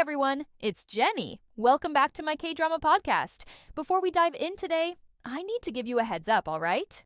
everyone, it's Jenny. Welcome back to my K-drama podcast. Before we dive in today, I need to give you a heads up, all right?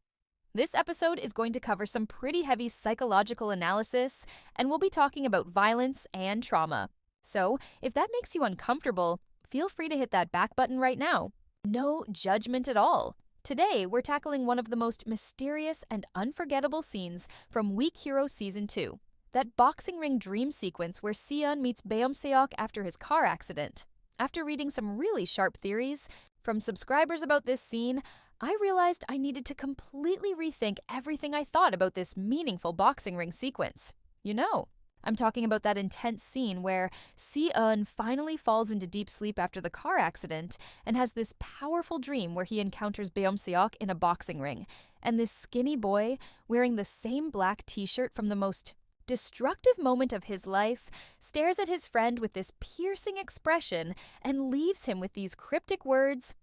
This episode is going to cover some pretty heavy psychological analysis, and we'll be talking about violence and trauma. So, if that makes you uncomfortable, feel free to hit that back button right now. No judgment at all. Today, we're tackling one of the most mysterious and unforgettable scenes from Weak Hero Season 2. That boxing ring dream sequence where Si-eun meets Beom-seok after his car accident. After reading some really sharp theories from subscribers about this scene, I realized I needed to completely rethink everything I thought about this meaningful boxing ring sequence. I'm talking about that intense scene where Si-eun finally falls into deep sleep after the car accident and has this powerful dream where he encounters Beom-seok in a boxing ring, and this skinny boy, wearing the same black t-shirt from the most destructive moment of his life, stares at his friend with this piercing expression and leaves him with these cryptic words,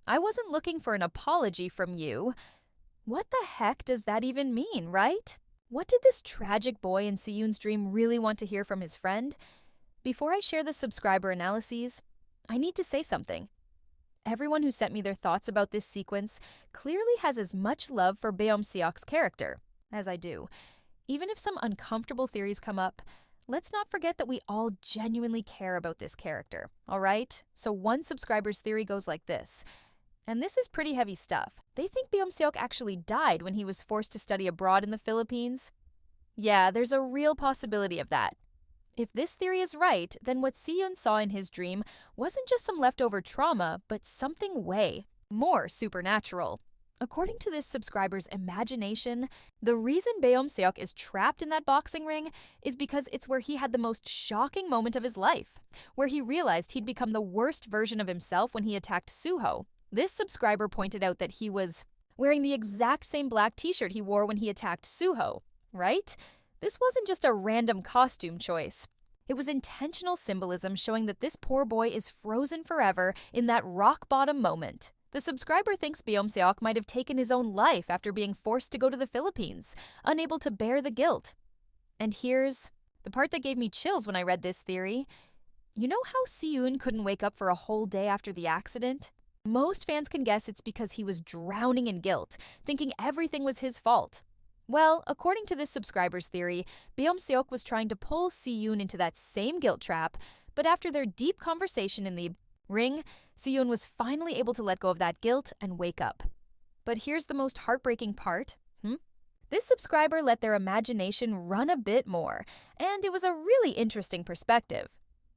"I wasn't looking for an apology from you." What the heck does that even mean, right? What did this tragic boy in Si-eun's dream really want to hear from his friend? Before I share the subscriber analyses, I need to say something. Everyone who sent me their thoughts about this sequence clearly has as much love for Beom-seok's character as I do. Even if some uncomfortable theories come up, let's not forget that we all genuinely care about this character, all right? So one subscriber's theory goes like this, and this is pretty heavy stuff. They think Beom-seok actually died when he was forced to study abroad in the Philippines. Yeah, there's a real possibility of that. If this theory is right, then what Si-eun saw in his dream wasn't just some leftover trauma, but something way more supernatural. According to this subscriber's imagination, the reason Beom-seok is trapped in that boxing ring is because it's where he had the most shocking moment of his life, where he realized he'd become the worst version of himself when he attacked Suho. This subscriber pointed out that he was wearing the exact same black t-shirt he wore when he attacked Suho, right? This wasn't just a random costume choice. It was intentional symbolism showing that this poor boy is frozen forever in that rock-bottom moment. The subscriber thinks Beom-seok might have taken his own life after being forced to go to the Philippines, unable to bear the guilt. And here's the part that gave me chills when I read this theory. You know how Si-eun couldn't wake up for a whole day after the accident? Most fans can guess it's because he was drowning in guilt, thinking everything was his fault. Well, according to this subscriber's theory, Beom-seok was trying to pull Si-eun into that same guilt trap, but after their deep conversation in the ring, Si-eun was finally able to let go of that guilt and wake up. But here's the most heartbreaking part. This subscriber let their imagination run a bit more, and it was a really interesting perspective.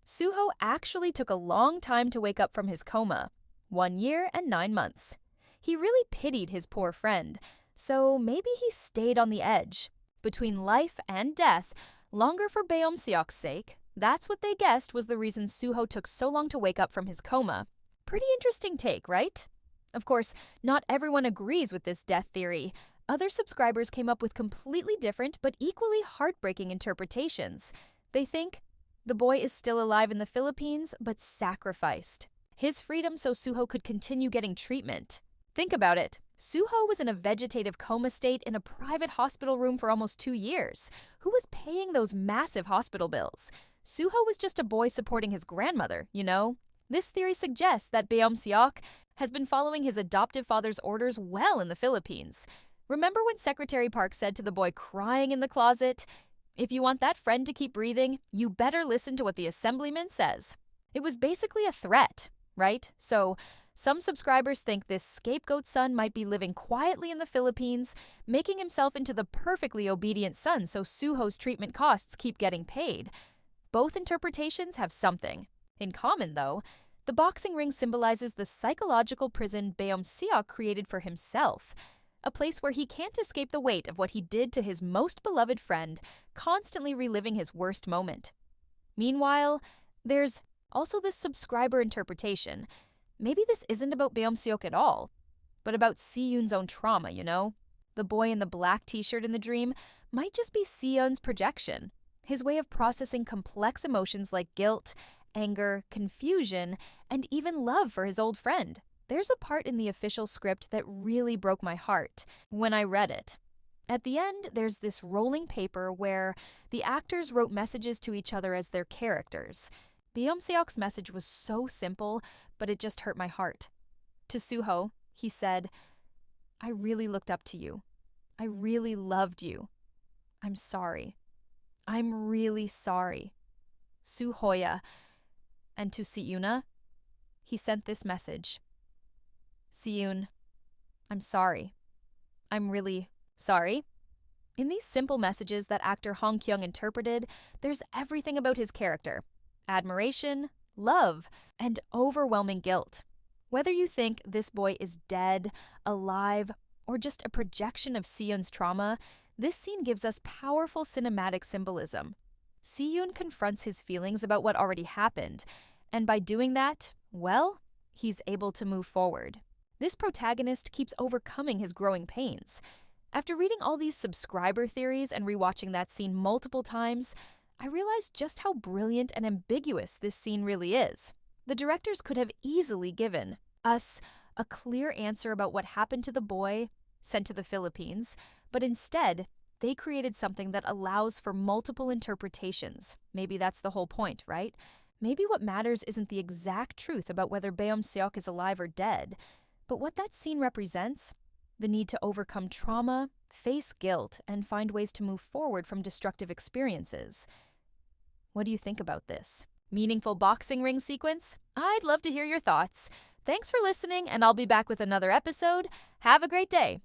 Suho actually took a long time to wake up from his coma, 1 year and 9 months. He really pitied his poor friend, so maybe he stayed on the edge. Between life and death, longer for Beom-seok's sake. That's what they guessed was the reason Suho took so long to wake up from his coma. Pretty interesting take, right? Of course, not everyone agrees with this death theory. Other subscribers came up with completely different but equally heartbreaking interpretations. They think the boy is still alive in the Philippines but sacrificed his freedom so Suho could continue getting treatment. Think about it. Suho was in a vegetative coma state in a private hospital room for almost 2 years. Who was paying those massive hospital bills? Suho was just a boy supporting his grandmother, This theory suggests that Beom-seok has been following his adoptive father's orders well in the Philippines. Remember when Secretary Park said to the boy crying in the closet, "If you want that friend to keep breathing, you better listen to what the assemblyman says." It was basically a threat, right? So, some subscribers think this scapegoat son might be living quietly in the Philippines, making himself into the perfectly obedient son so Suho's treatment costs keep getting paid. Both interpretations have something in common, though. The boxing ring symbolizes the psychological prison Beom-seok created for himself, a place where he can't escape the weight of what he did to his most beloved friend, constantly reliving his worst moment. Meanwhile, there's also this subscriber interpretation. Maybe this isn't about Beom-seok at all, but about Si-eun's own trauma, The boy in the black t-shirt in the dream might just be Si-eun's projection, his way of processing complex emotions like guilt, anger, confusion, and even love for his old friend. There's a part in the official script that really broke my heart when I read it. At the end, there's this rolling paper where the actors wrote messages to each other as their characters. Beom-seok's message was so simple, but it just hurt my heart. To Suho, he said, "I really looked up to you. I really loved you. I'm sorry. I'm really sorry." Suhoya. And to Si-eun, he sent this message. "Si-eun, I'm sorry. I'm really sorry." In these simple messages that actor Kyung interpreted, there's everything about his character: admiration, love, and overwhelming guilt. Whether you think this boy is dead, alive, or just a projection of Si-eun's trauma, this scene gives us powerful cinematic symbolism. Si-eun confronts his feelings about what already happened, and by doing that, well, he's able to move forward. This protagonist keeps overcoming his growing pains. After reading all these subscriber theories and rewatching that scene multiple times, I realized just how brilliant and ambiguous this scene really is. The directors could have easily given us a clear answer about what happened to the boy sent to the Philippines, but instead, they created something that allows for multiple interpretations. Maybe that's the whole point, right? Maybe what matters isn't the exact truth about whether Beom-seok is alive or dead, but what that scene represents: the need to overcome trauma, face guilt, and find ways to move forward from destructive experiences. What do you think about this? Meaningful boxing ring sequence? I'd love to hear your thoughts. Thanks for listening, and I'll be back with another episode. Have a great day.